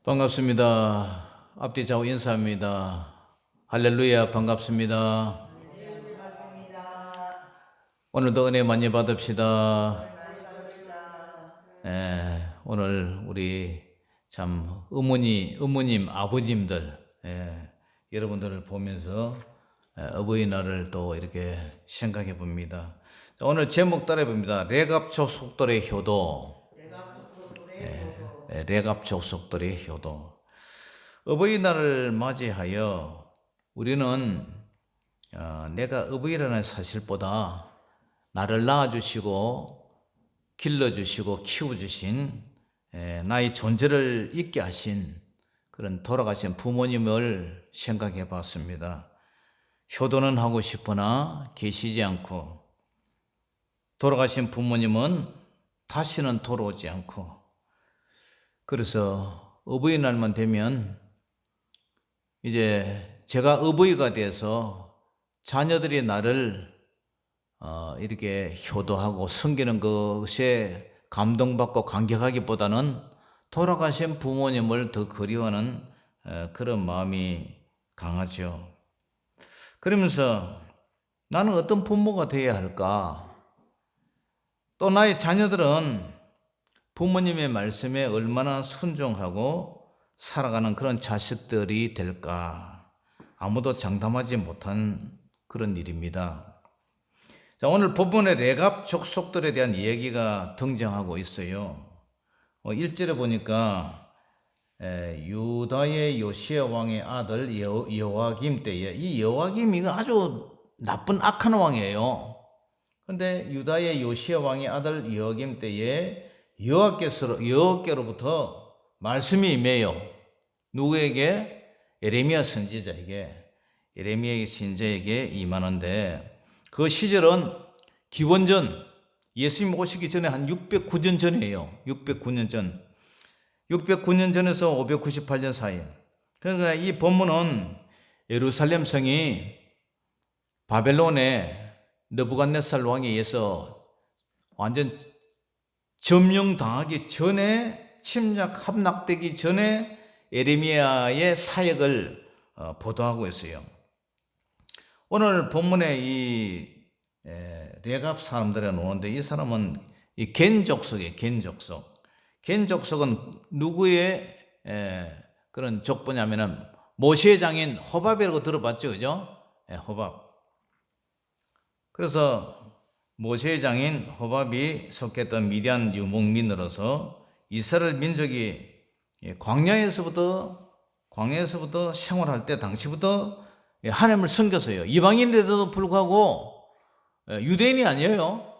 반갑습니다. 앞뒤 좌우 인사합니다. 할렐루야, 반갑습니다. 오늘도 은혜 많이 받읍시다. 오늘 우리 참 어머님, 아버님들, 여러분들을 보면서 어버이날을 또 이렇게 생각해 봅니다. 자, 오늘 제목 따라 봅니다. 레갑족속들의 효도. 레갑족속들의 효도. 어버이날을 맞이하여 우리는 내가 어버이라는 사실보다 나를 낳아주시고 길러주시고 키워주신 나의 존재를 있게 하신 그런 돌아가신 부모님을 생각해 봤습니다. 효도는 하고 싶으나 계시지 않고, 돌아가신 부모님은 다시는 돌아오지 않고, 그래서 어버이날만 되면 이제 제가 어버이가 돼서 자녀들이 나를 이렇게 효도하고 섬기는 것에 감동받고 감격하기보다는 돌아가신 부모님을 더 그리워하는 그런 마음이 강하죠. 그러면서 나는 어떤 부모가 되어야 할까? 또 나의 자녀들은 부모님의 말씀에 얼마나 순종하고 살아가는 그런 자식들이 될까? 아무도 장담하지 못한 그런 일입니다. 자, 오늘 본문에 레갑 족속들에 대한 이야기가 등장하고 있어요. 1절에 보니까 유다의 요시야 왕의 아들 여호와김 때에, 이 여호와김이 아주 나쁜 악한 왕이에요. 그런데 유다의 요시야 왕의 아들 여호와김 때에 여호와께로부터 말씀이 임해요. 누구에게? 예레미야 선지자에게, 예레미야 선지자에게 임하는데, 그 시절은 기원전 예수님 오시기 전에 한 609년 전이에요. 609년 전. 609년 전에서 598년 사이. 그러니까 이 본문은 예루살렘 성이 바벨론의 느부갓네살 왕에 의해서 완전 점령당하기 전에, 침략 함락되기 전에 예레미야의 사역을 보도하고 있어요. 오늘 본문에 이 레갑 사람들이 나오는데, 이 사람은 이 겐족속이에요. 겐족속은 누구의 그런 족보냐면은 모세의 장인 호밥이라고 들어봤죠, 그죠? 호밥. 그래서 모세의 장인 호밥이 속했던 미디안 유목민으로서 이스라엘 민족이 광야에서부터 생활할 때 당시부터 하나님을 섬겼어요. 이방인인데도 불구하고, 유대인이 아니에요.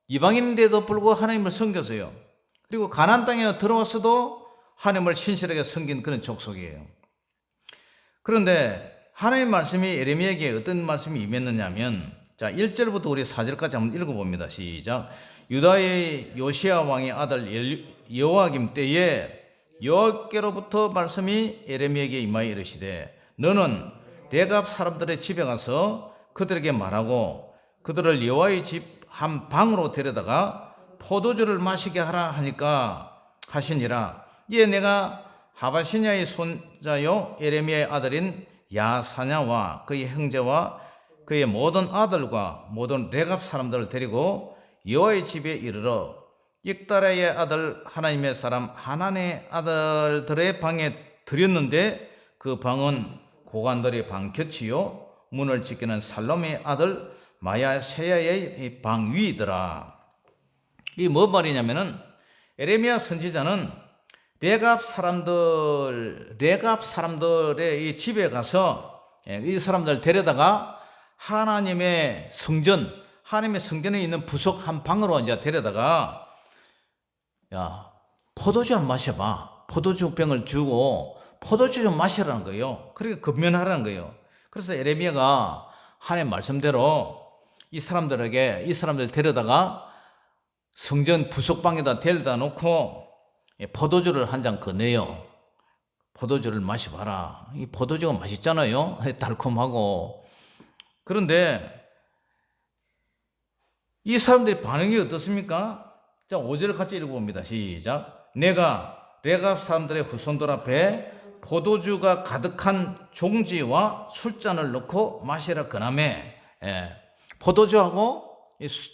이방인인데도 불구하고 하나님을 섬겼어요. 그리고 가나안 땅에 들어왔어도 하나님을 신실하게 섬긴 그런 족속이에요. 그런데 하나님의 말씀이 예레미야에게 어떤 말씀이 임했느냐면, 자, 1절부터 우리 4절까지 한번 읽어봅니다. 시작. 유다의 요시야 왕의 아들 여호와김 때에 여호와께로부터 말씀이 예레미야에게 임하여 이르시되, 너는 레갑 사람들의 집에 가서 그들에게 말하고 그들을 여호와의 집 한 방으로 데려다가 포도주를 마시게 하라 하시니라. 이에 내가 하바시냐의 손자요 예레미야의 아들인 야사냐와 그의 형제와 그의 모든 아들과 모든 레갑 사람들을 데리고 여호와의 집에 이르러 익다라의 아들 하나님의 사람 하난의 아들들의 방에 들였는데, 그 방은 고관들의 방 곁이요 문을 지키는 살롬의 아들 마야세야의 방 위이더라. 이 뭐 말이냐면은, 예레미야 선지자는 레갑 사람들의 이 집에 가서 이 사람들을 데려다가 하나님의 성전에 있는 부속 한 방으로 이제 데려다가, 야, 포도주 한 마셔봐. 포도주 병을 주고 포도주 좀 마시라는 거예요. 그렇게 건면하라는 거예요. 그래서 예레미야가 하나님 말씀대로 이 사람들 데려다가 성전 부속방에다 데려다 놓고 포도주를 한 잔 건네요. 포도주를 마셔봐라. 이 포도주가 맛있잖아요. 달콤하고. 그런데 이 사람들의 반응이 어떻습니까? 자, 5절 같이 읽어봅니다. 시작. 내가 레갑 사람들의 후손들 앞에 포도주가 가득한 종지와 술잔을 넣고 마시라 그나매. 포도주하고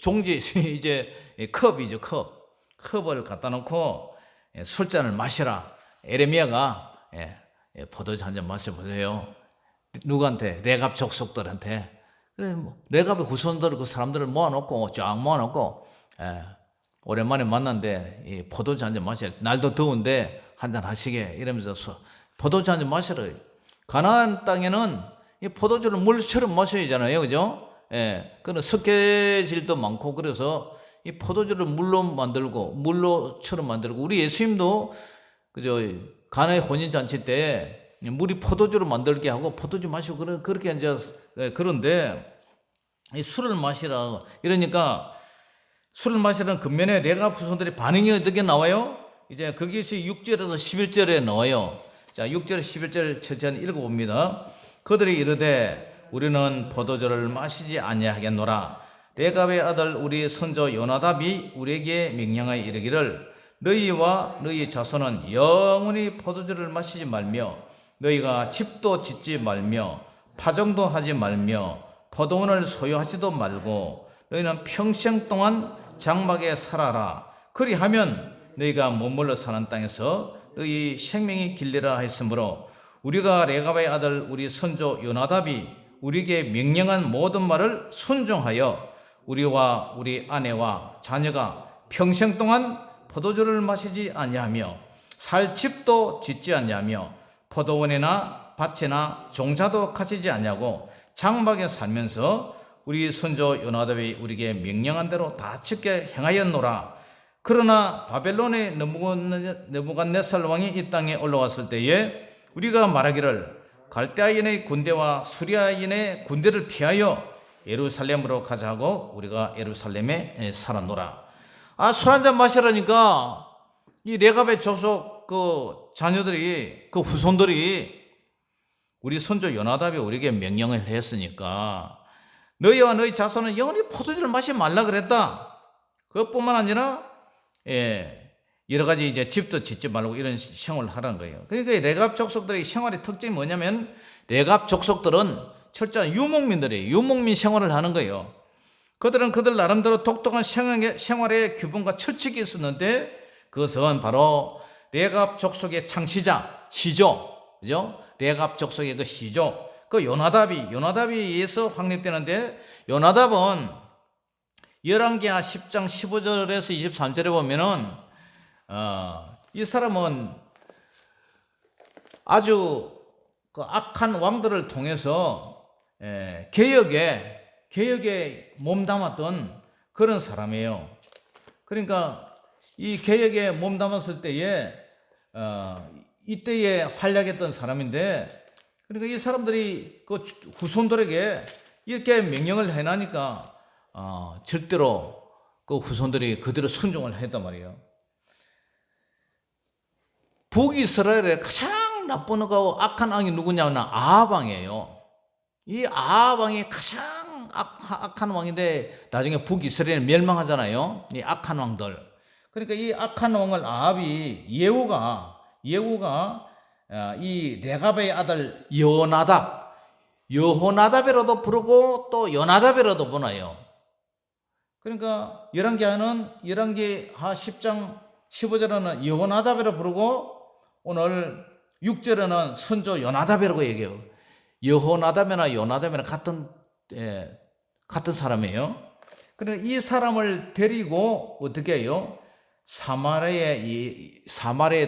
종지 이제 컵이죠. 컵을 갖다 놓고 술잔을 마시라. 에레미야가 포도주 한 잔 마셔보세요. 누구한테? 레갑 족속들한테. 그래, 레갑의 후손들 그 사람들을 모아놓고 쫙 모아놓고 오랜만에 만났는데 이 포도주 한 잔 마셔. 날도 더운데 한 잔 하시게 이러면서 포도주 한 잔 마시라. 가나안 땅에는 이 포도주를 물처럼 마셔야 하잖아요, 그죠? 그는 석회질도 많고 그래서 이 포도주를 물로처럼 만들고 우리 예수님도 그저 가나의 혼인 잔치 때 물이 포도주로 만들게 하고 포도주 마시고 그렇게 이제 그런데 이 술을 마시라 이러니까 술을 마시라는 근면에 레갑 후손들의 반응이 어떻게 나와요? 이제 그것이 6절에서 11절에 나와요. 자, 6절 11절 천천히 읽어봅니다. 그들이 이르되 우리는 포도주를 마시지 아니하겠노라. 레갑의 아들 우리 선조 요나답이 우리에게 명령하여 이르기를 너희와 너희 자손은 영원히 포도주를 마시지 말며 너희가 집도 짓지 말며 파종도 하지 말며 포도원을 소유하지도 말고 너희는 평생 동안 장막에 살아라. 그리하면 너희가 머물러 사는 땅에서 너희 생명이 길리라 했으므로 우리가 레갑의 아들 우리 선조 요나답이 우리에게 명령한 모든 말을 순종하여 우리와 우리 아내와 자녀가 평생 동안 포도주를 마시지 아니하며 살 집도 짓지 아니하며 포도원이나 밭이나 종자도 가지지 아니하고 장막에 살면서 우리 선조 요나답이 우리에게 명령한 대로 다 지켜 행하였노라. 그러나 바벨론의 느부갓네살 왕이 이 땅에 올라왔을 때에 우리가 말하기를 갈대아인의 군대와 수리아인의 군대를 피하여 예루살렘으로 가자 하고 우리가 예루살렘에 살았노라. 술 한잔 마시라니까 이 레갑의 족속 그 자녀들이 그 후손들이 우리 선조 요나답이 우리에게 명령을 했으니까 너희와 너희 자손은 영원히 포도주를 마시지 말라 그랬다. 그것뿐만 아니라 여러 가지 이제 집도 짓지 말고 이런 생활을 하라는 거예요. 그러니까 레갑 족속들의 생활의 특징이 뭐냐면 레갑 족속들은 철저한 유목민들이에요. 유목민 생활을 하는 거예요. 그들은 그들 나름대로 독특한 생활의 규범과 철칙이 있었는데 그것은 바로 레갑 족속의 창시자 시조, 그죠? 레갑 족속의 그 시조, 그 요나답이 의해서 확립되는데 요나답은 열왕기하 10장 15절에서 23절에 보면은 이 사람은 아주 그 악한 왕들을 통해서 개혁에 몸담았던 그런 사람이에요. 그러니까 이 개혁에 몸담았을 때에 이때에 활약했던 사람인데 그러니까 이 사람들이 그 후손들에게 이렇게 명령을 해나니까 절대로 그 후손들이 그대로 순종을 했단 말이에요. 북이스라엘의 가장 나쁜 거고 악한 왕이 누구냐면 아합 왕이에요. 이 아합 왕이 가장 악한 왕인데 나중에 북이스라엘은 멸망하잖아요. 이 악한 왕들. 그러니까 이 악한 왕을 아합이 예후가 이 레갑의 아들 여호나답이라도 부르고 또 요나답이라도 부르나요. 그러니까 열왕기하 10장 15절에는 여호나답이라고 부르고 오늘 6절에는 선조 요나답이라고 얘기해요. 여호나답이나 요나답이나 같은 사람이에요. 그러니까 이 사람을 데리고 어떻게 해요? 사마리아에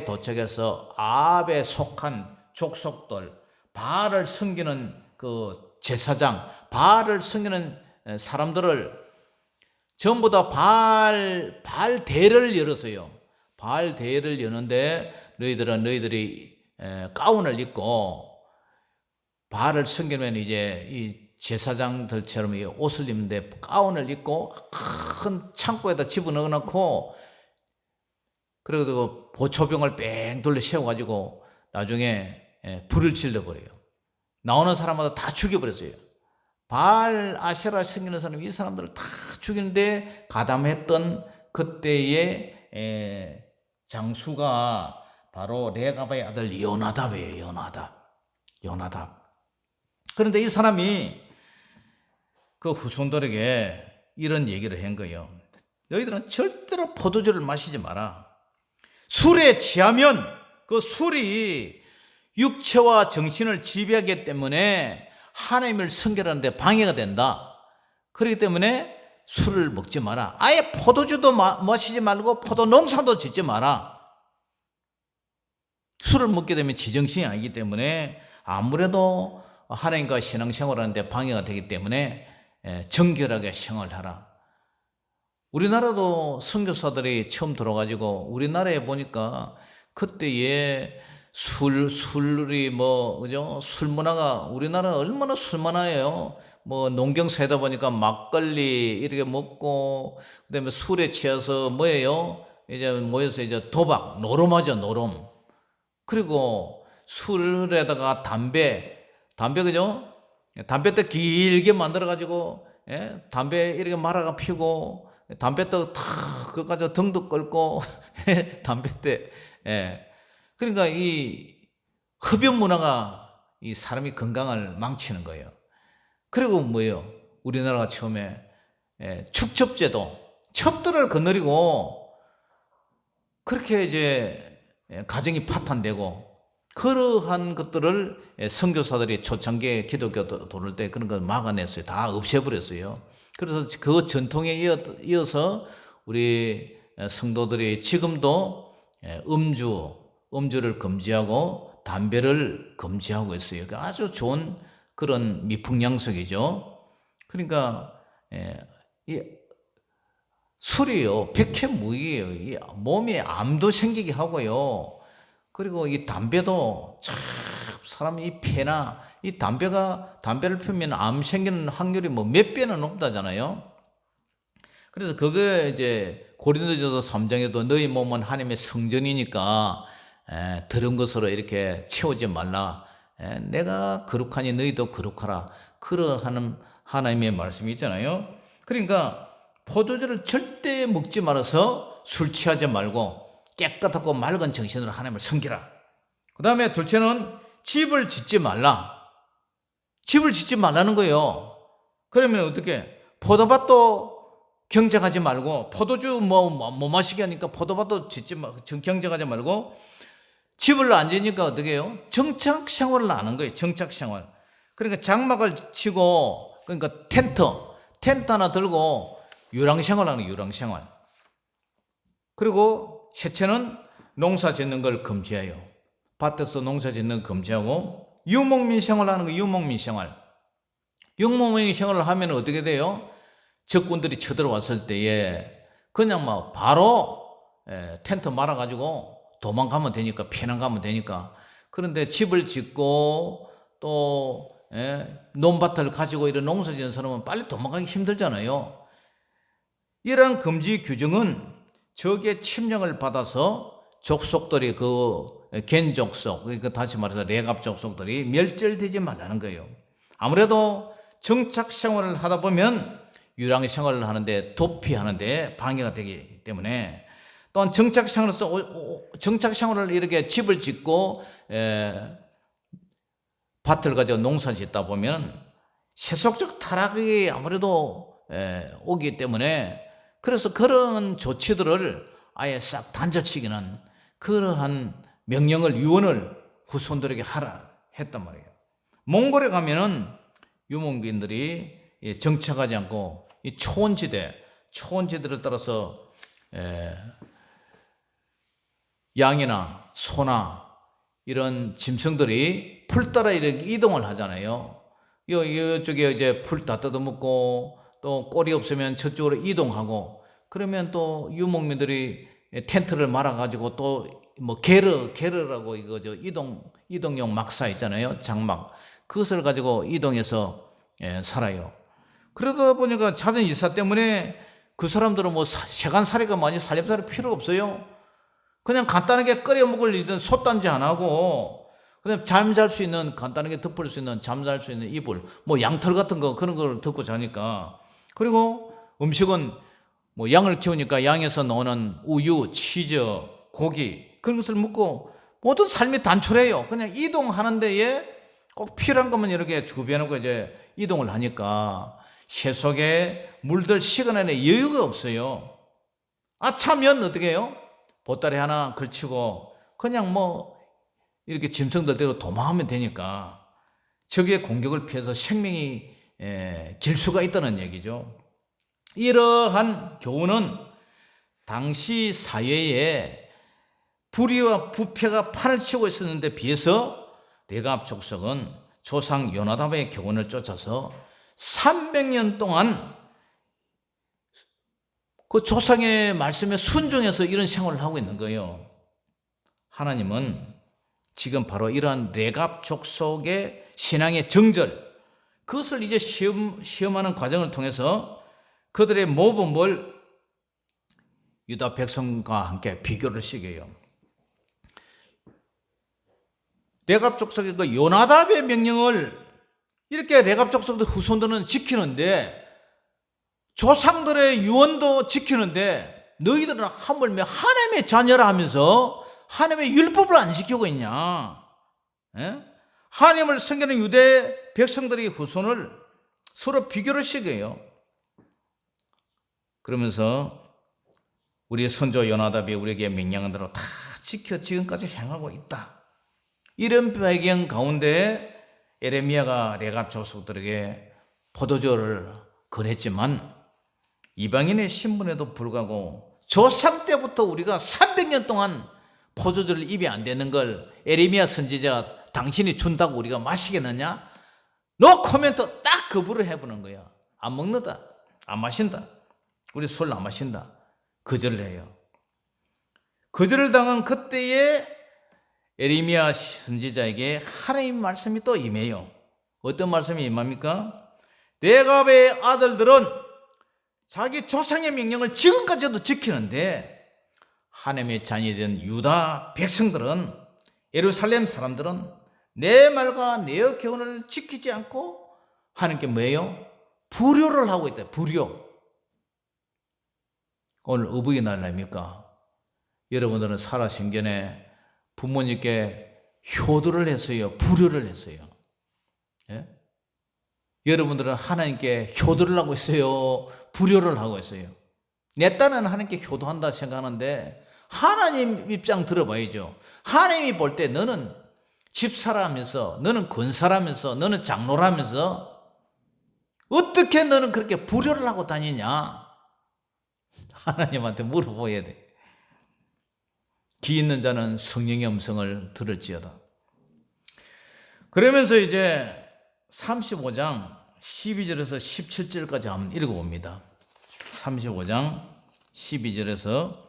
도착해서 아합에 속한 족속들, 바알을 섬기는 그 제사장, 바알을 섬기는 사람들을 전부 다 바알 대회를 열었어요. 바알 대회를 여는데 너희들이 가운을 입고 바알을 섬기면 이제 이 제사장들처럼 옷을 입는데 가운을 입고 큰 창고에다 집어넣어 놓고 그래서 보초병을 뺑 돌려 세워가지고 나중에 불을 질러버려요. 나오는 사람마다 다 죽여버렸어요. 바알 아세라 섬기는 사람 이 사람들을 다 죽이는데 가담했던 그때의 장수가 바로 레갑의 아들 요나답이에요. 요나답. 그런데 이 사람이 그 후손들에게 이런 얘기를 한 거예요. 너희들은 절대로 포도주를 마시지 마라. 술에 취하면 그 술이 육체와 정신을 지배하기 때문에 하나님을 섬기는데 방해가 된다. 그렇기 때문에 술을 먹지 마라. 아예 포도주도 마시지 말고 포도 농사도 짓지 마라. 술을 먹게 되면 지정신이 아니기 때문에 아무래도 하나님과 신앙생활하는데 방해가 되기 때문에 정결하게 생활하라. 우리나라도 선교사들이 처음 들어가지고 우리나라에 보니까 그때에 술이 그죠? 술 문화가 우리나라 얼마나 술 문화예요. 농경사회다 보니까 막걸리 이렇게 먹고 그다음에 술에 취해서 뭐예요? 이제 모여서 이제 도박, 노름하죠, 노름. 그리고 술에다가 담배 그죠? 담배도 길게 만들어 가지고 담배 이렇게 말아가 피우고 담배도 탁 그거 가지고 등도 끌고 담배 때 그러니까 이 흡연 문화가 이 사람이 건강을 망치는 거예요. 그리고 뭐예요? 우리나라가 처음에 축첩제도 첩들을 거느리고 그렇게 이제 가정이 파탄되고 그러한 것들을 선교사들이 초창기에 기독교 돌을 때 그런 걸 막아냈어요. 다 없애버렸어요. 그래서 그 전통에 이어서 우리 성도들이 지금도 음주를 금지하고 담배를 금지하고 있어요. 아주 좋은 그런 미풍양속이죠. 그러니까 이 술이요 백해무익이에요. 이 몸에 암도 생기게 하고요. 그리고 이 담배도 참 사람 이 폐나 이 담배를 피우면 암 생기는 확률이 몇 배는 높다잖아요. 그래서 그게 이제 고린도전서 3장에도 너희 몸은 하나님의 성전이니까 들은 것으로 이렇게 채우지 말라. 내가 거룩하니 너희도 거룩하라. 그러한 하나님의 말씀이 있잖아요. 그러니까 포도주를 절대 먹지 말아서 술 취하지 말고 깨끗하고 맑은 정신으로 하나님을 섬기라. 그 다음에 둘째는 집을 짓지 말라. 집을 짓지 말라는 거예요. 그러면 어떻게? 포도밭도 경작하지 말고 포도주 못 마시게 하니까 포도밭도 경작하지 말고 집을 안 지니까 어떻게 해요? 정착 생활을 안 하는 거예요. 정착 생활. 그러니까 장막을 치고 그러니까 텐트 하나 들고 유랑 생활하는 유랑 생활. 그리고 셋째는 농사 짓는 걸 금지해요. 밭에서 농사 짓는 걸 금지하고 유목민 생활하는 거 유목민 생활. 유목민 생활을 하면 어떻게 돼요? 적군들이 쳐들어왔을 때에 그냥 바로 텐트 말아가지고 도망가면 되니까 피난 가면 되니까. 그런데 집을 짓고 또 논밭을 가지고 이런 농사 짓는 사람은 빨리 도망가기 힘들잖아요. 이러한 금지 규정은 적의 침략을 받아서 족속들이 겐족속, 그러니까 다시 말해서 레갑 족속들이 멸절되지 말라는 거예요. 아무래도 정착 생활을 하다 보면 유랑 생활을 하는데 도피하는데 방해가 되기 때문에 또한 정착 생활을 이렇게 집을 짓고 밭을 가지고 농사 짓다 보면 세속적 타락이 아무래도 오기 때문에 그래서 그런 조치들을 아예 싹 단절시키는 그러한 명령을 유언을 후손들에게 하라 했단 말이에요. 몽골에 가면은 유목민들이 정착하지 않고 이 초원지대를 따라서 양이나 소나 이런 짐승들이 풀 따라 이렇게 이동을 하잖아요. 이쪽에 이제 풀 다 뜯어먹고 또 꼴이 없으면 저쪽으로 이동하고 그러면 또 유목민들이 텐트를 말아가지고 또 게르라고 이거죠. 이동용 막사 있잖아요. 장막. 그것을 가지고 이동해서 살아요. 그러다 보니까 잦은 일사 때문에 그 사람들은 세간살이가 많이 살림살이 필요 없어요. 그냥 간단하게 끓여 먹을 일은 솥단지 안 하고 그다음에 잠잘 수 있는 간단하게 덮을 수 있는 잠잘 수 있는 이불 양털 같은 거 그런 걸 덮고 자니까 그리고 음식은 양을 키우니까 양에서 나오는 우유, 치즈, 고기 그런 것을 먹고 모든 삶이 단촐해요. 그냥 이동하는 데에 꼭 필요한 것만 이렇게 주고비해놓고 이제 이동을 하니까 세속에 물들 시간에는 여유가 없어요. 아차면 어떻게 해요? 보따리 하나 걸치고 그냥 뭐 이렇게 짐승들 대로 도망하면 되니까 적의 공격을 피해서 생명이 길 수가 있다는 얘기죠. 이러한 교훈은 당시 사회에 불의와 부패가 판을 치고 있었는데 비해서 레갑 족속은 조상 요나답의 교훈을 쫓아서 300년 동안 그 조상의 말씀에 순종해서 이런 생활을 하고 있는 거예요. 하나님은 지금 바로 이러한 레갑 족속의 신앙의 정절, 그것을 이제 시험하는 과정을 통해서 그들의 모범을 유다 백성과 함께 비교를 시켜요. 레갑 족속의 그 요나답의 명령을 이렇게 레갑 족속의 후손들은 지키는데, 조상들의 유언도 지키는데 너희들은 하물며 하나님의 자녀라 하면서 하나님의 율법을 안 지키고 있냐? 하나님을 섬기는 유대 백성들의 후손을 서로 비교를 시켜요. 그러면서 우리의 선조 요나답이 우리에게 명령한 대로 다 지켜 지금까지 행하고 있다. 이런 배경 가운데 에레미야가 레갑 족속들에게 포도주를 권했지만 이방인의 신분에도 불구하고 조상 때부터 우리가 300년 동안 포도주를 입에 안 대는 걸 에레미야 선지자가 당신이 준다고 우리가 마시겠느냐? 노 코멘트 딱 거부를 해보는 거야. 안 먹는다, 안 마신다, 우리 술 안 마신다, 거절을 해요. 거절을 당한 그때에 에레미야 선지자에게 하나님 말씀이 또 임해요. 어떤 말씀이 임합니까? 레갑의 아들들은 자기 조상의 명령을 지금까지도 지키는데 하나님의 자녀된 유다 백성들은, 예루살렘 사람들은 내 말과 내 교훈을 지키지 않고 하나님께 뭐예요? 불효를 하고 있다. 불효. 오늘 어버이날 아닙니까? 여러분들은 살아생전에 부모님께 효도를 했어요? 불효를 했어요? 예? 여러분들은 하나님께 효도를 하고 있어요? 불효를 하고 있어요? 내 딴은 하나님께 효도한다 생각하는데 하나님 입장 들어봐야죠. 하나님이 볼 때 너는 집사라면서, 너는 권사라면서, 너는 장로라면서 어떻게 너는 그렇게 불효를 하고 다니냐? 하나님한테 물어봐야 돼. 귀 있는 자는 성령의 음성을 들을지어다. 그러면서 이제 35장 12절에서 17절까지 한번 읽어봅니다. 35장 12절에서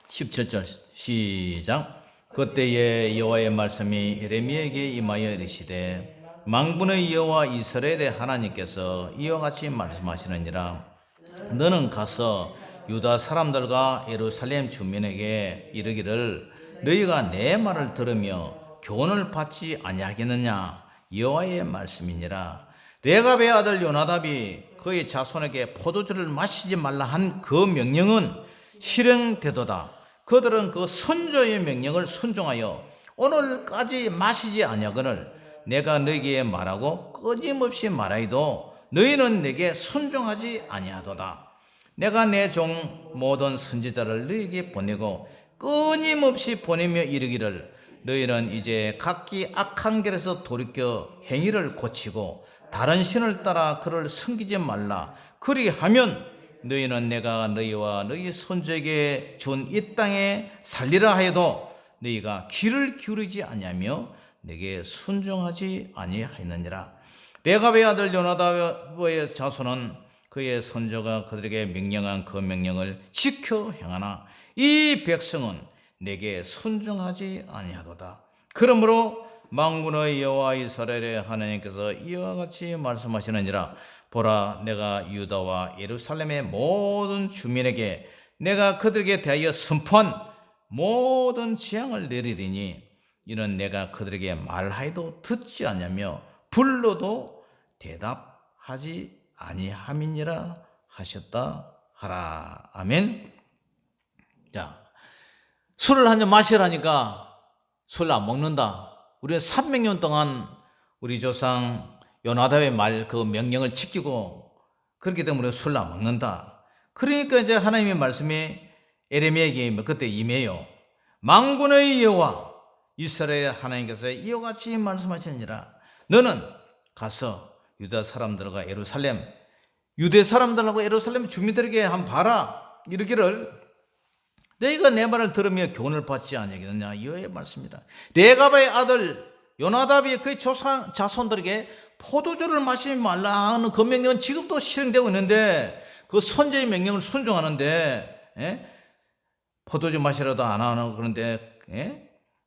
17절 시작. 그때에 여호와의 말씀이 예레미야에게 임하여 이르시되 망군의 여호와 이스라엘의 하나님께서 이와 같이 말씀하시느니라. 너는 가서 유다 사람들과 예루살렘 주민에게 이르기를 너희가 내 말을 들으며 교훈을 받지 아니하겠느냐? 여호와의 말씀이니라. 레갑의 아들 요나답이 그의 자손에게 포도주를 마시지 말라 한 그 명령은 실행되도다. 그들은 그 선조의 명령을 순종하여 오늘까지 마시지 아니하거늘 내가 너희에게 말하고 끊임없이 말하여도 너희는 내게 순종하지 아니하도다. 내가 내 종 모든 선지자를 너희에게 보내고 끊임없이 보내며 이르기를 너희는 이제 각기 악한 길에서 돌이켜 행위를 고치고 다른 신을 따라 그를 섬기지 말라. 그리하면 너희는 내가 너희와 너희 손주에게 준 이 땅에 살리라 하여도 너희가 귀를 기울이지 아니하며 내게 순종하지 아니하였느니라. 레갑의 아들 요나답의 자손은 그의 선조가 그들에게 명령한 그 명령을 지켜 행하나 이 백성은 내게 순종하지 아니하도다. 그러므로 만군의 여호와 이스라엘의 하나님께서 이와 같이 말씀하시느니라. 보라, 내가 유다와 예루살렘의 모든 주민에게 내가 그들에게 대하여 선포한 모든 재앙을 내리리니 이는 내가 그들에게 말하여도 듣지 아니하며 불러도 대답하지 아니함이니라 하셨다 하라. 아멘. 자, 술을 한 잔 마시라니까 술 안 먹는다. 우리는 300년 동안 우리 조상 요나답의 말 그 명령을 지키고 그렇기 때문에 술 안 먹는다. 그러니까 이제 하나님의 말씀이 에레미야에게 그때 임해요. 만군의 여호와 이스라엘 하나님께서 이와 같이 말씀하시니라. 너는 가서 유다 사람들과 예루살렘 유대 사람들하고 예루살렘 주민들에게 한 봐라. 이르기를 너희가 내 말을 들으며 교훈을 받지 아니하겠느냐. 이의 말씀이다. 레갑의 아들 요나답이 그의 자손들에게 포도주를 마시지 말라 하는 그 명령은 지금도 실행되고 있는데 그 선제의 명령을 순종하는데 포도주 마시라도 안 하는 그런데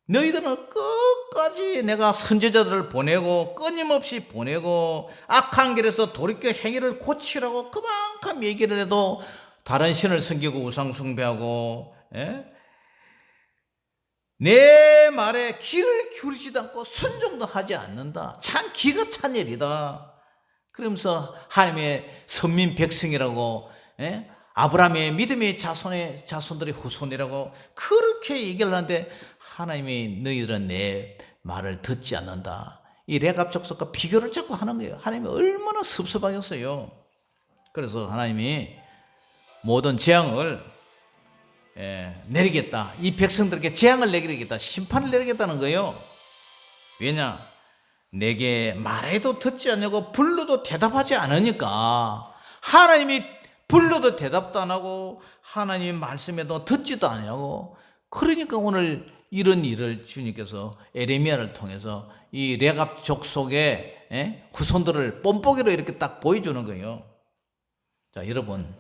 너희들은 끝까지 내가 선제자들을 보내고 끊임없이 보내고 악한 길에서 돌이켜 행위를 고치라고 그만큼 얘기를 해도 다른 신을 섬기고 우상 숭배하고 내 말에 귀를 기울이지도 않고 순종도 하지 않는다. 참 기가 찬 일이다. 그러면서 하나님의 선민 백성이라고 아브라함의 믿음의 자손들의 후손이라고 그렇게 얘기를 하는데 하나님이 너희들은 내 말을 듣지 않는다. 이 레갑 족속과 비교를 자꾸 하는 거예요. 하나님이 얼마나 섭섭하겠어요. 그래서 하나님이 모든 재앙을 내리겠다. 이 백성들에게 재앙을 내리겠다. 심판을 내리겠다는 거예요. 왜냐? 내게 말해도 듣지 않냐고 불러도 대답하지 않으니까. 하나님이 불러도 대답도 안 하고 하나님 말씀에도 듣지도 않냐고. 그러니까 오늘 이런 일을 주님께서 에레미야를 통해서 이 레갑 족속의 후손들을 뽐뿌기로 이렇게 딱 보여주는 거예요. 자, 여러분,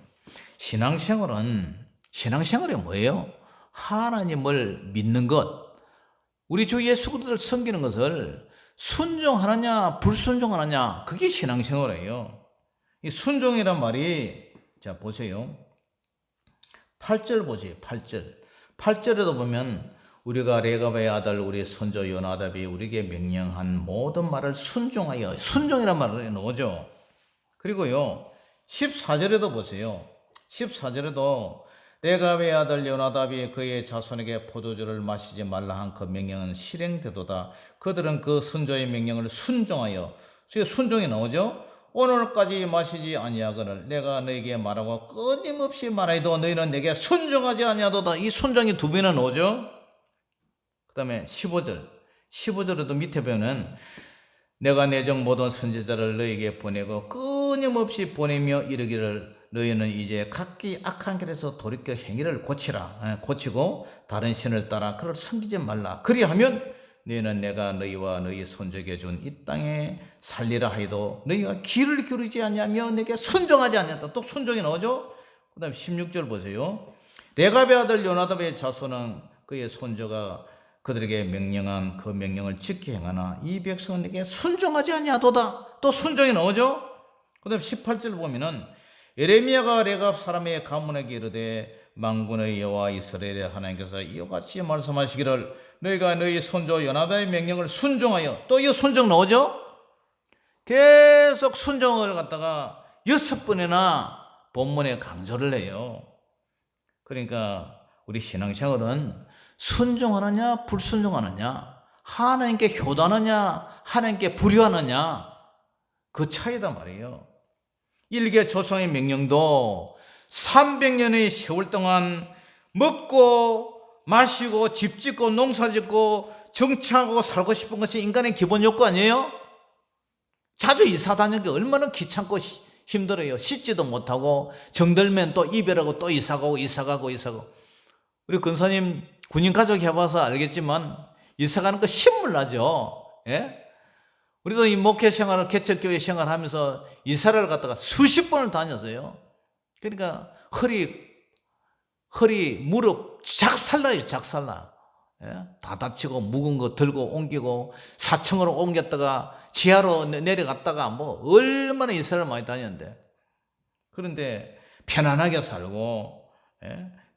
신앙생활이 뭐예요? 하나님을 믿는 것, 우리 주 예수 그리스도를 섬기는 것을 순종하느냐 불순종하느냐, 그게 신앙생활이에요. 이 순종이란 말이, 자 보세요, 8절 보세요. 8절에도 보면 우리가 레갑의 아들 우리 선조 요나답이 우리에게 명령한 모든 말을 순종하여, 순종이란 말을 넣어죠. 그리고요 14절에도 보세요. 14절에도 레갑의 아들 요나답이 그의 자손에게 포도주를 마시지 말라 한 그 명령은 실행되도다. 그들은 그 선조의 명령을 순종하여, 순종이 나오죠. 오늘까지 마시지 아니하거늘 내가 너에게 말하고 끊임없이 말하여도 너희는 내게 순종하지 아니하도다. 이 순종이 두 번이나 나오죠. 그 다음에 15절에도 밑에 보면 내가 내 종 모든 선지자를 너에게 보내고 끊임없이 보내며 이르기를 너희는 이제 각기 악한 길에서 돌이켜 행위를 고치고 다른 신을 따라 그를 섬기지 말라. 그리하면 너희는 내가 너희와 너희 손족에게 준 이 땅에 살리라 하여도 너희가 귀를 기울이지 아니하며 내게 순종하지 아니하다. 또 순종이 나오죠. 그 다음에 16절 보세요. 레갑의 아들 요나답의 자손은 그의 손자가 그들에게 명령한 그 명령을 지키 행하나 이 백성은 내게 순종하지 아니하도다. 또 순종이 나오죠. 그 다음에 18절 보면은 에레미야가 레갑 사람의 가문에게 이르되 만군의 여호와 이스라엘의 하나님께서 이와 같이 말씀하시기를 너희가 너희 손조 요나답의 명령을 순종하여, 또 이 순종 나오죠. 계속 순종을 갖다가 6번이나 본문에 강조를 해요. 그러니까 우리 신앙생활은 순종하느냐 불순종하느냐, 하나님께 효도하느냐 하나님께 불효하느냐, 그 차이다 말이에요. 일개 조상의 명령도 300년의 세월 동안 먹고 마시고 집 짓고 농사 짓고 정착하고 살고 싶은 것이 인간의 기본 욕구 아니에요? 자주 이사 다니는 게 얼마나 귀찮고 힘들어요. 씻지도 못하고 정들면 또 이별하고 또 이사가고. 우리 근사님 군인 가족 해봐서 알겠지만 이사가는 거 신물나죠. 우리도 이 목회 생활을, 개척교회 생활하면서 이사를 갔다가 수십 번을 다녔어요. 그러니까 허리, 무릎 작살나요, 작살나. 다 다치고 묵은 거 들고 옮기고 4층으로 옮겼다가 지하로 내려갔다가 뭐 얼마나 이사를 많이 다녔는데. 그런데 편안하게 살고,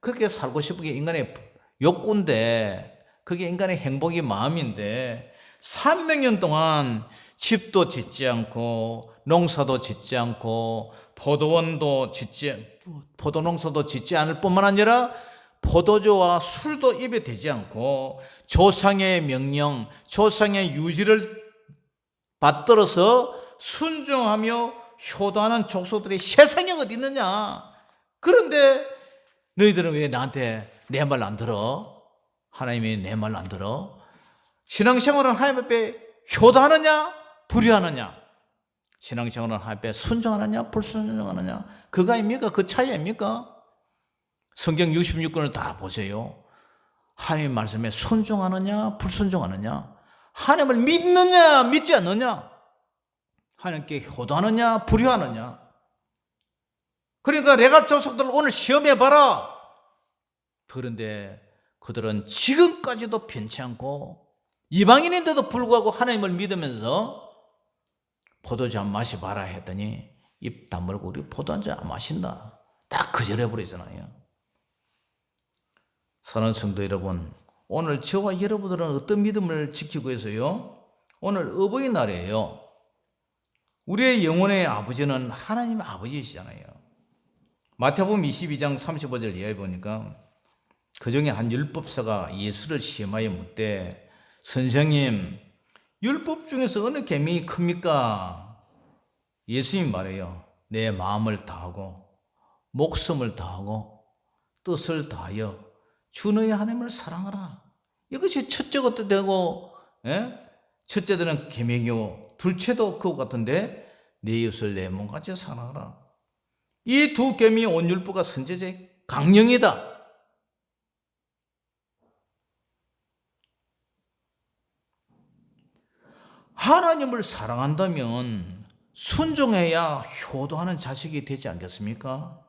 그렇게 살고 싶은 게 인간의 욕구인데, 그게 인간의 행복이 마음인데 300년 동안 집도 짓지 않고 농사도 짓지 않고 포도농사도 짓지 않을 뿐만 아니라 포도주와 술도 입에 대지 않고 조상의 명령, 조상의 유지를 받들어서 순종하며 효도하는 족속들이 세상에 어디 있느냐? 그런데 너희들은 왜 나한테 내 말 안 들어? 하나님이 내 말 안 들어? 신앙생활은 하나님 앞에 효도하느냐? 불효하느냐? 신앙생활은 하나님 앞에 순종하느냐? 불순종하느냐? 그거 아닙니까? 그 차이 아닙니까? 성경 66권을 다 보세요. 하나님의 말씀에 순종하느냐? 불순종하느냐? 하나님을 믿느냐? 믿지 않느냐? 하나님께 효도하느냐? 불효하느냐? 그러니까 레갑 족속들을 오늘 시험해봐라. 그런데 그들은 지금까지도 변치 않고 이방인인데도 불구하고 하나님을 믿으면서 포도주 한 마셔봐라 했더니 입 다물고 우리 포도 한잔 안 마신다. 딱 거절해버리잖아요. 사랑하는 성도 여러분, 오늘 저와 여러분들은 어떤 믿음을 지키고 있어요? 오늘 어버이날이에요. 우리의 영혼의 아버지는 하나님 아버지이시잖아요. 마태복음 22장 35절 이하에 보니까 그 중에 한 율법사가 예수를 시험하여 묻되 선생님, 율법 중에서 어느 계명이 큽니까? 예수님 말해요. 내 마음을 다하고 목숨을 다하고 뜻을 다하여 주 너의 하나님을 사랑하라. 이것이 첫째가 되고, 첫째 되는 계명이고 둘째도 그거 같은데 내 이웃을 내 몸같이 사랑하라. 이 두 계명이 온 율법과 선지자의 강령이다. 하나님을 사랑한다면 순종해야 효도하는 자식이 되지 않겠습니까?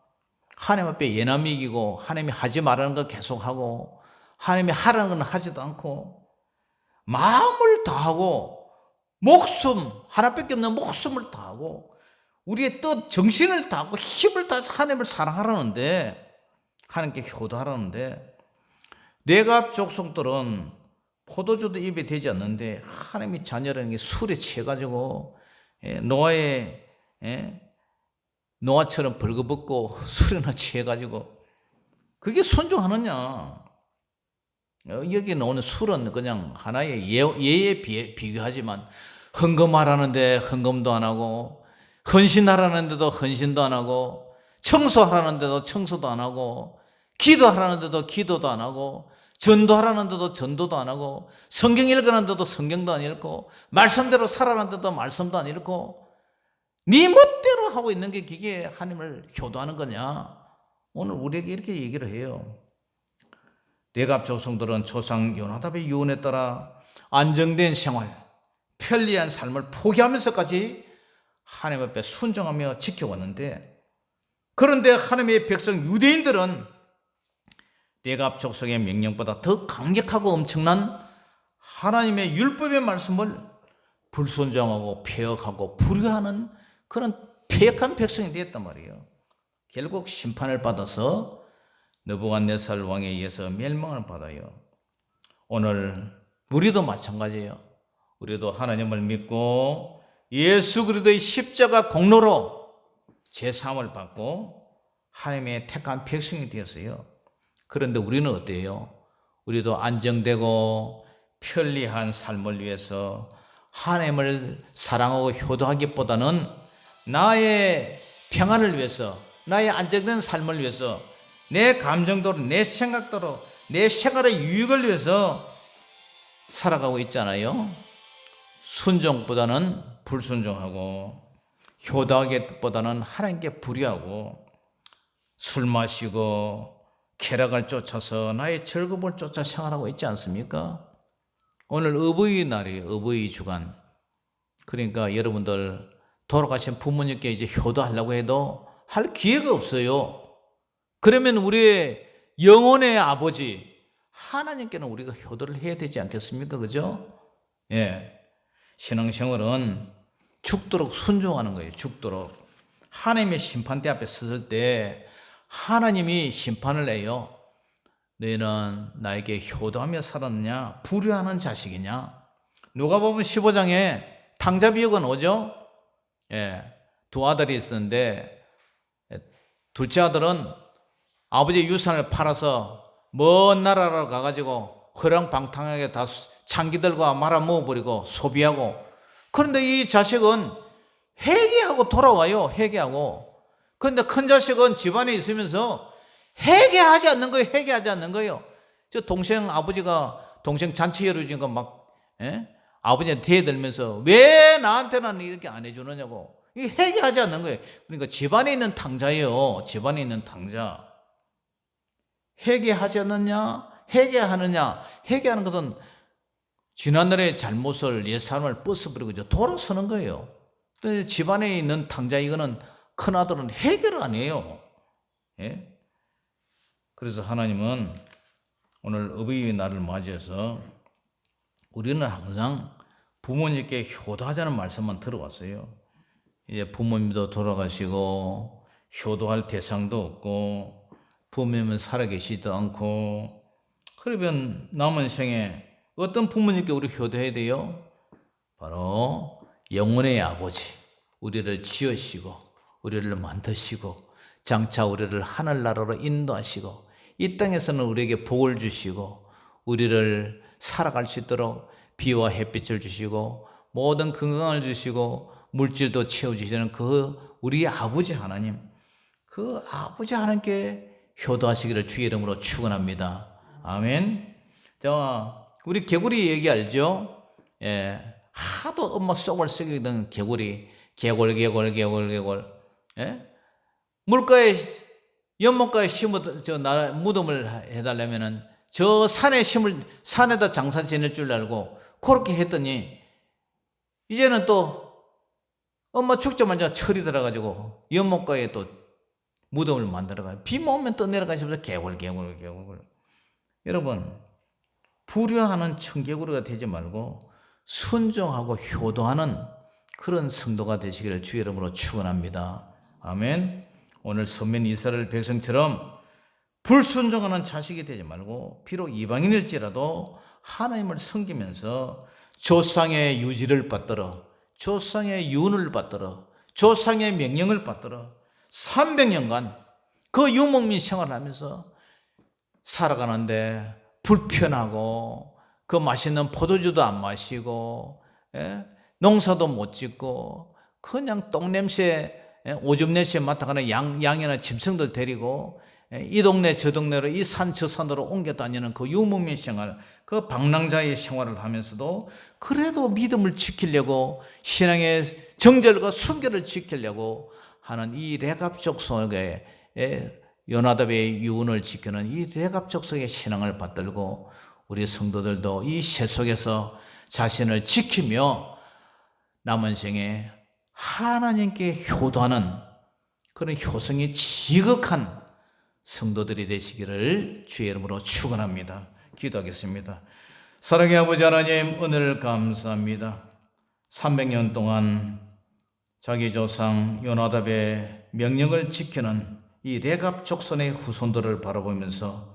하나님 앞에 예남 이기고 하나님이 하지 말라는 거 계속하고 하나님이 하라는 건 하지도 않고 마음을 다하고 목숨, 하나밖에 없는 목숨을 다하고 우리의 뜻, 정신을 다하고 힘을 다해서 하나님을 사랑하라는데, 하나님께 효도하라는데, 레갑 족속들은 포도주도 입에 대지 않는데 하나님이 자녀라는 게 술에 취해가지고 노아처럼 벌거벗고 술이나 취해가지고 그게 순종하느냐? 여기 나오는 술은 그냥 하나의 예에 비교하지만 헌금하라는데 헌금도 안 하고 헌신하라는데도 헌신도 안 하고 청소하라는데도 청소도 안 하고 기도하라는데도 기도도 안 하고 전도하라는데도 전도도 안 하고 성경 읽으라는데도 성경도 안 읽고 말씀대로 살아라는데도 말씀도 안 읽고 네 멋대로 하고 있는 게 그게 하나님을 효도하는 거냐? 오늘 우리에게 이렇게 얘기를 해요. 레갑 족속들은 조상 요나답의 유언에 따라 안정된 생활, 편리한 삶을 포기하면서까지 하나님 앞에 순종하며 지켜왔는데, 그런데 하나님의 백성 유대인들은 레갑 족속의 명령보다 더 강력하고 엄청난 하나님의 율법의 말씀을 불순종하고 폐역하고 불효하는 그런 폐역한 백성이 되었단 말이에요. 결국 심판을 받아서 느부갓네살 왕에 의해서 멸망을 받아요. 오늘 우리도 마찬가지예요. 우리도 하나님을 믿고 예수 그리스도의 십자가 공로로 제사함을 받고 하나님의 택한 백성이 되었어요. 그런데 우리는 어때요? 우리도 안정되고 편리한 삶을 위해서 하나님을 사랑하고 효도하기보다는 나의 평안을 위해서, 나의 안정된 삶을 위해서, 내 감정대로, 내 생각대로, 내 생활의 유익을 위해서 살아가고 있잖아요. 순종보다는 불순종하고 효도하기보다는 하나님께 불의하고 술 마시고 쾌락을 쫓아서 나의 즐거움을 쫓아 생활하고 있지 않습니까? 오늘 어버이날이에요. 어버이 주간. 그러니까 여러분들 돌아가신 부모님께 이제 효도하려고 해도 할 기회가 없어요. 그러면 우리의 영혼의 아버지 하나님께는 우리가 효도를 해야 되지 않겠습니까? 그죠? 예. 신앙생활은 죽도록 순종하는 거예요. 죽도록. 하나님의 심판대 앞에 섰을 때 하나님이 심판을 해요. 너희는 나에게 효도하며 살았느냐? 불효하는 자식이냐? 누가복음 15장에 탕자비유가 나오죠? 예. 두 아들이 있었는데 둘째 아들은 아버지의 유산을 팔아서 먼 나라로 가가지고 허랑방탕하게 다 창기들과 말아먹어버리고 소비하고, 그런데 이 자식은 회개하고 돌아와요. 회개하고. 그런데 큰 자식은 집안에 있으면서 회개하지 않는 거예요. 회개하지 않는 거예요. 저 동생 아버지가 동생 잔치 열어주니까 막 아버지한테 대들면서 왜 나한테는 이렇게 안 해주느냐고. 이게 회개하지 않는 거예요. 그러니까 집안에 있는 탕자예요. 집안에 있는 탕자. 회개하지 않느냐? 회개하느냐? 회개하는 것은 지난날의 잘못을, 옛사람을 벗어버리고 이제 돌아서는 거예요. 근데 집안에 있는 탕자, 이거는 큰아들은 회개를 안 해요. 예? 그래서 하나님은 오늘 어버이 날을 맞이해서 우리는 항상 부모님께 효도하자는 말씀만 들어왔어요. 이제 부모님도 돌아가시고 효도할 대상도 없고 부모님은 살아계시지도 않고, 그러면 남은 생에 어떤 부모님께 우리 효도해야 돼요? 바로 영혼의 아버지, 우리를 지으시고 우리를 만드시고 장차 우리를 하늘나라로 인도하시고 이 땅에서는 우리에게 복을 주시고 우리를 살아갈 수 있도록 비와 햇빛을 주시고 모든 건강을 주시고 물질도 채워주시는 그 우리 아버지 하나님, 그 아버지 하나님께 효도하시기를 주의 이름으로 축원합니다. 아멘. 자, 우리 개구리 얘기 알죠? 예, 하도 엄마 속을 썩이던 개구리, 개골. 예? 물가에, 연못가에 심어, 무덤을 해달라면은 저 산에다 장사 지낼 줄 알고 그렇게 했더니 이제는 또 엄마 죽자마자 철이 들어가지고 연못가에 또 무덤을 만들어가요. 비만 오면 또 내려가시면서 개골. 여러분, 불효하는 청개구리가 되지 말고 순종하고 효도하는 그런 성도가 되시기를 주의 이름으로 축원합니다. 아멘. 오늘 선민 이스라엘 백성처럼 불순종하는 자식이 되지 말고 비록 이방인일지라도 하나님을 섬기면서 조상의 유지를 받들어, 조상의 윤을 받들어, 조상의 명령을 받들어 300년간 그 유목민 생활을 하면서 살아가는데 불편하고 그 맛있는 포도주도 안 마시고 농사도 못 짓고 그냥 똥냄새, 오줌 냄새 맡아가는 양이나 짐승들 데리고 이 동네 저 동네로 이 산 저 산으로 옮겨 다니는 그 유목민 생활, 그 방랑자의 생활을 하면서도 그래도 믿음을 지키려고 신앙의 정절과 순결을 지키려고 하는 이 레갑 족속의 요나답의 유언을 지키는 이 레갑 족속의 신앙을 받들고 우리 성도들도 이 세속에서 자신을 지키며 남은 생에 하나님께 효도하는 그런 효성이 지극한 성도들이 되시기를 주의 이름으로 축원합니다. 기도하겠습니다. 사랑의 아버지 하나님, 은혜를 감사합니다. 300년 동안 자기 조상 요나답의 명령을 지키는 이 레갑 족손의 후손들을 바라보면서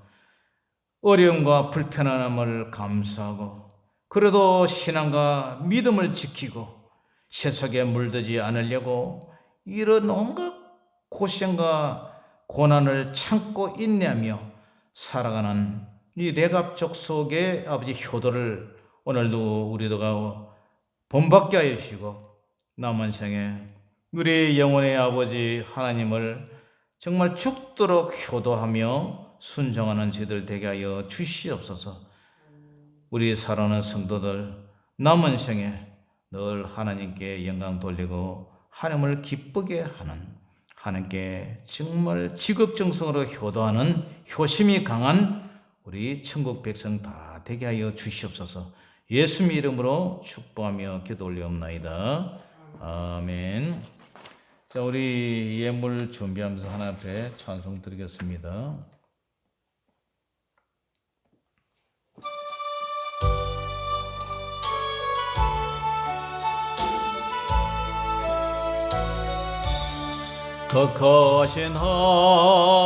어려움과 불편함을 감수하고 그래도 신앙과 믿음을 지키고 세속에 물들지 않으려고 이런 온갖 고생과 고난을 참고 인내하며 살아가는 이 레갑 족속의 아버지 효도를 오늘도 우리가 본받게 하여 주시고 남은 생에 우리 영혼의 아버지 하나님을 정말 죽도록 효도하며 순종하는 저희들 되게 하여 주시옵소서. 우리 사랑하는 성도들 남은 생에 늘 하나님께 영광 돌리고 하나님을 기쁘게 하는, 하나님께 정말 지극정성으로 효도하는 효심이 강한 우리 천국 백성 다 되게 하여 주시옵소서. 예수님 이름으로 축복하며 기도 올리옵나이다. 아멘. 자, 우리 예물 준비하면서 하나님 앞에 찬송 드리겠습니다. 덕하신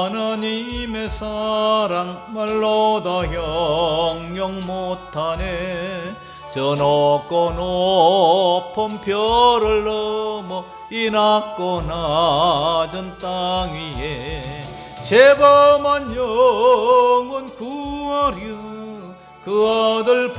하나님의 사랑 말로 다 형용 못하네. 저 높고 높은 별을 넘어 이 낮고 낮은 땅 위에 죄범한 영혼 구하려 그 아들